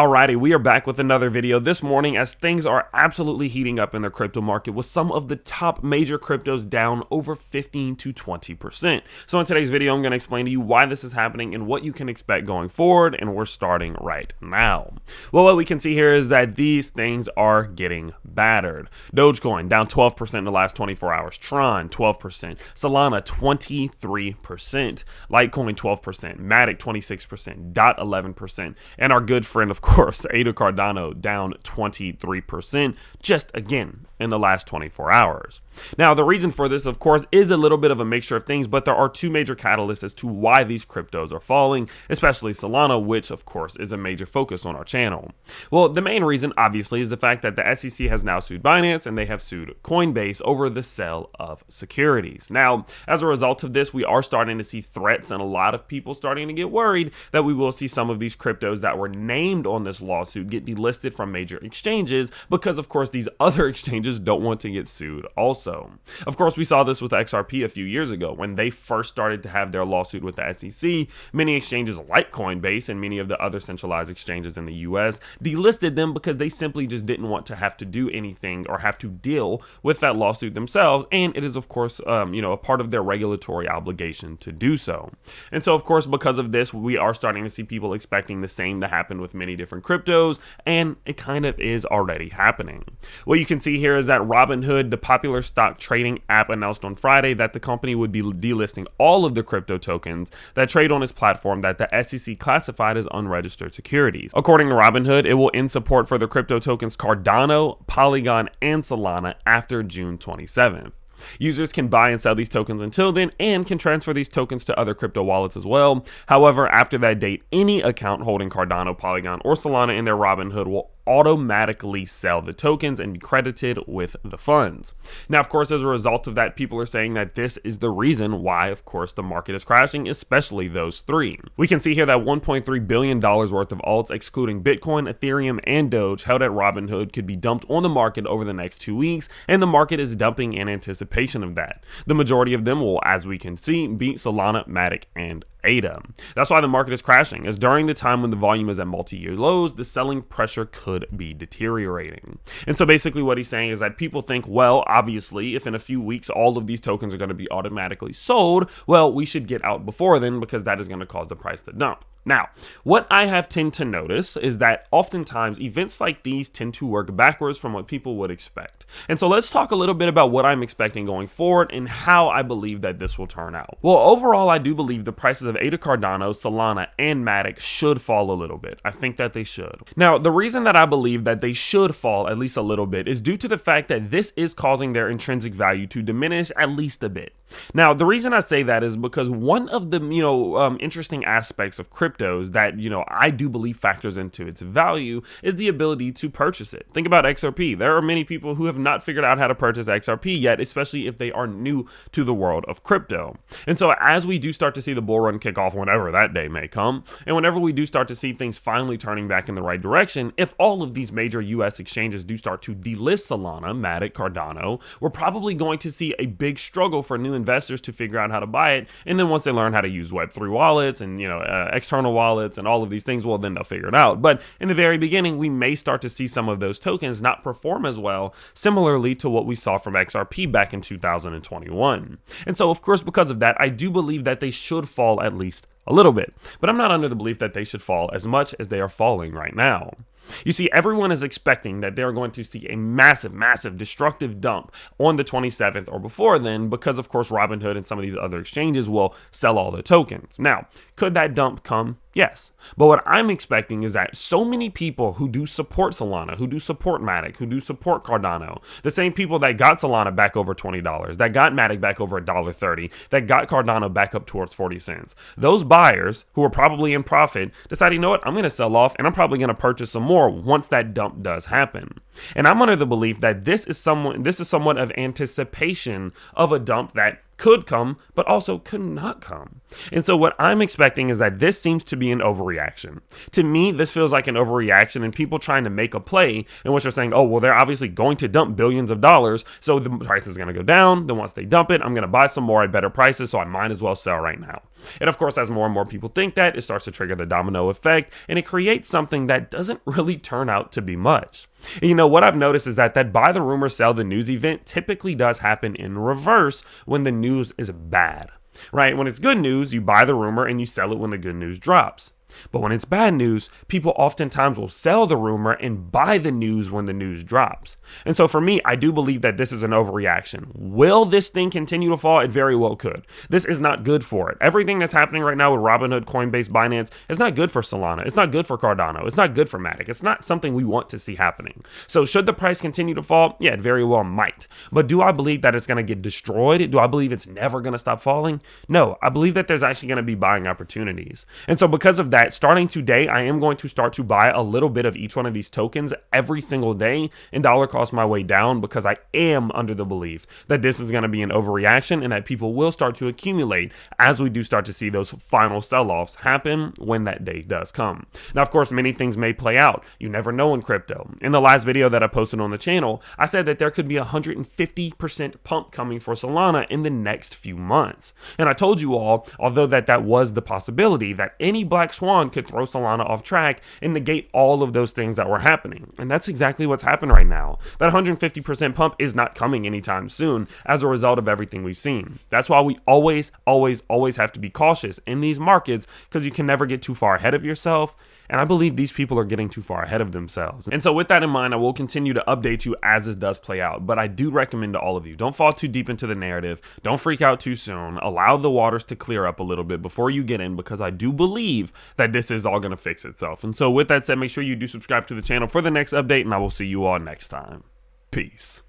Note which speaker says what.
Speaker 1: Alrighty, we are back with another video this morning as things are absolutely heating up in the crypto market with some of the top major cryptos down over 15 to 20%. So in today's video, I'm going to explain to you why this is happening and what you can expect going forward, and we're starting right now. Well, what we can see here is that these things are getting battered. Dogecoin down 12% in the last 24 hours. Tron 12%. Solana 23%. Litecoin 12%. Matic 26%. DOT 11%. And our good friend, of course, Cardano down 23% just again in the last 24 hours. Now, the reason for this, of course, is a little bit of a mixture of things, but there are two major catalysts as to why these cryptos are falling, especially Solana, which, of course, is a major focus on our channel. Well, the main reason, obviously, is the fact that the SEC has now sued Binance and they have sued Coinbase over the sale of securities. Now, as a result of this, we are starting to see threats and a lot of people starting to get worried that we will see some of these cryptos that were named on this lawsuit get delisted from major exchanges because, of course, these other exchanges don't want to get sued also. Of course, we saw this with XRP a few years ago when they first started to have their lawsuit with the SEC. Many exchanges like Coinbase and many of the other centralized exchanges in the US delisted them because they simply just didn't want to have to do anything or have to deal with that lawsuit themselves, and it is, of course, a part of their regulatory obligation to do so. And so, of course, because of this, we are starting to see people expecting the same to happen with many different cryptos, and it kind of is already happening. What you can see here is that Robinhood, the popular stock trading app, announced on Friday that the company would be delisting all of the crypto tokens that trade on its platform that the SEC classified as unregistered securities. According to Robinhood, it will end support for the crypto tokens Cardano, Polygon, and Solana after June 27th. Users can buy and sell these tokens until then and can transfer these tokens to other crypto wallets as well. However, after that date, any account holding Cardano, Polygon, or Solana in their Robinhood will automatically sell the tokens and be credited with the funds. Now, of course, as a result of that, people are saying that this is the reason why, of course, the market is crashing, especially those three. We can see here that $1.3 billion worth of alts, excluding Bitcoin, Ethereum, and Doge, held at Robinhood could be dumped on the market over the next 2 weeks, and the market is dumping in anticipation of that. The majority of them will, as we can see, beat Solana, Matic, and ADA. That's why the market is crashing, as during the time when the volume is at multi-year lows, the selling pressure could be deteriorating. And so basically what he's saying is that people think, well, obviously, if in a few weeks all of these tokens are going to be automatically sold, well, we should get out before then because that is going to cause the price to dump. Now, what I have tend to notice is that oftentimes events like these tend to work backwards from what people would expect. And so let's talk a little bit about what I'm expecting going forward and how I believe that this will turn out. Well, overall, I do believe the prices of Cardano, Solana, and Matic should fall a little bit. I think that they should. Now, the reason that I believe that they should fall at least a little bit is due to the fact that this is causing their intrinsic value to diminish at least a bit. Now, the reason I say that is because one of the, interesting aspects of cryptos that, I do believe factors into its value is the ability to purchase it. Think about XRP. There are many people who have not figured out how to purchase XRP yet, especially if they are new to the world of crypto. And so as we do start to see the bull run kick off, whenever that day may come, and whenever we do start to see things finally turning back in the right direction, if all of these major US exchanges do start to delist Solana, Matic, Cardano, we're probably going to see a big struggle for new investors to figure out how to buy it. And then once they learn how to use Web3 wallets and, external wallets and all of these things, well, then they'll figure it out. But in the very beginning, we may start to see some of those tokens not perform as well, similarly to what we saw from XRP back in 2021. And so, of course, because of that, I do believe that they should fall at least a little bit, but I'm not under the belief that they should fall as much as they are falling right now. You see, everyone is expecting that they're going to see a massive destructive dump on the 27th or before then because, of course, Robinhood and some of these other exchanges will sell all the tokens. Now, could that dump come? Yes. But what I'm expecting is that so many people who do support Solana, who do support Matic, who do support Cardano, the same people that got Solana back over $20, that got Matic back over $1.30, that got Cardano back up towards 40 cents, those buyers who are probably in profit decide, you know what, I'm going to sell off and I'm probably going to purchase some more once that dump does happen. And I'm under the belief that this is somewhat of anticipation of a dump that could come, but also could not come. And so what I'm expecting is that this seems to be an overreaction. To me, this feels like an overreaction and people trying to make a play in which they're saying, oh, well, they're obviously going to dump billions of dollars, so the price is going to go down. Then once they dump it, I'm going to buy some more at better prices, so I might as well sell right now. And of course, as more and more people think that, it starts to trigger the domino effect, and it creates something that doesn't really turn out to be much. And what I've noticed is that buy the rumor, sell the news event typically does happen in reverse when the news is bad, right? When it's good news, you buy the rumor and you sell it when the good news drops. But when it's bad news, people oftentimes will sell the rumor and buy the news when the news drops. And so for me, I do believe that this is an overreaction. Will this thing continue to fall? It very well could. This is not good for it. Everything that's happening right now with Robinhood, Coinbase, Binance is not good for Solana. It's not good for Cardano. It's not good for Matic. It's not something we want to see happening. So should the price continue to fall? Yeah, it very well might. But do I believe that it's going to get destroyed? Do I believe it's never going to stop falling? No, I believe that there's actually going to be buying opportunities. And so because of that, starting today, I am going to start to buy a little bit of each one of these tokens every single day and dollar cost my way down, because I am under the belief that this is going to be an overreaction and that people will start to accumulate as we do start to see those final sell-offs happen when that day does come. Now, of course, many things may play out. You never know in crypto. In the last video that I posted on the channel, I said that there could be 150% pump coming for Solana in the next few months. And I told you all, although that was the possibility, that any black swan could throw Solana off track and negate all of those things that were happening. And that's exactly what's happened right now. That 150% pump is not coming anytime soon as a result of everything we've seen. That's why we always have to be cautious in these markets, because you can never get too far ahead of yourself. And I believe these people are getting too far ahead of themselves. And so with that in mind, I will continue to update you as this does play out. But I do recommend to all of you, don't fall too deep into the narrative. Don't freak out too soon. Allow the waters to clear up a little bit before you get in, because I do believe that this is all going to fix itself. And so with that said, make sure you do subscribe to the channel for the next update, and I will see you all next time. Peace.